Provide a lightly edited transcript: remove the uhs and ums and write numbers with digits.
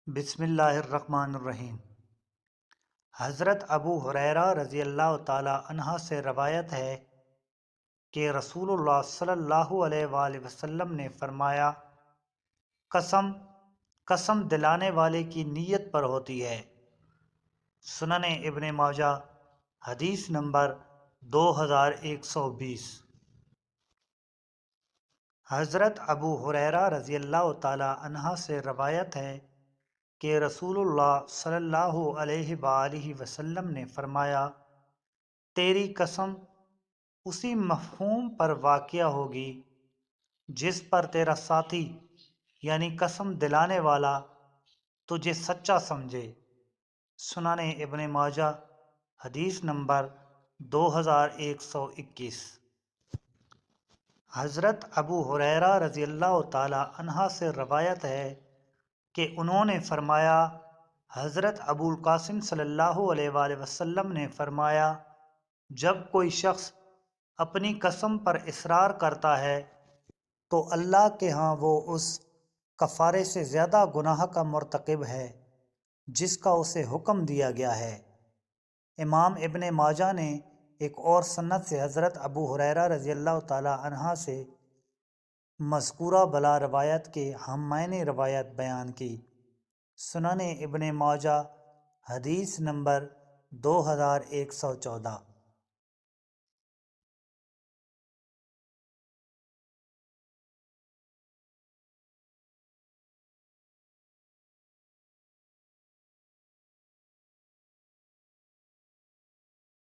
بسم اللہ الرحمن الرحیم۔ حضرت ابو ہریرہ رضی اللہ تعالی عنہ سے روایت ہے کہ رسول اللہ صلی اللہ علیہ وآلہ وسلم نے فرمایا، قسم قسم دلانے والے کی نیت پر ہوتی ہے۔ سنن ابن ماجہ، حدیث نمبر 2120۔ حضرت ابو ہریرہ رضی اللہ تعالی عنہ سے روایت ہے کہ رسول اللہ صلی اللہ علیہ وآلہ وسلم نے فرمایا، تیری قسم اسی مفہوم پر واقع ہوگی جس پر تیرا ساتھی یعنی قسم دلانے والا تجھے سچا سمجھے۔ سنن ابن ماجہ، حدیث نمبر 2121۔ حضرت ابو ہریرہ رضی اللہ تعالی عنہ سے روایت ہے کہ انہوں نے فرمایا، حضرت ابو القاسم صلی اللہ علیہ وآلہ وسلم نے فرمایا، جب کوئی شخص اپنی قسم پر اصرار کرتا ہے تو اللہ کے ہاں وہ اس کفارے سے زیادہ گناہ کا مرتکب ہے جس کا اسے حکم دیا گیا ہے۔ امام ابن ماجہ نے ایک اور سند سے حضرت ابو ہریرہ رضی اللہ تعالی عنہ سے مذکورہ بلا روایت کے ہم معنی روایت بیان کی۔ سنن ابن ماجہ، حدیث نمبر 2114۔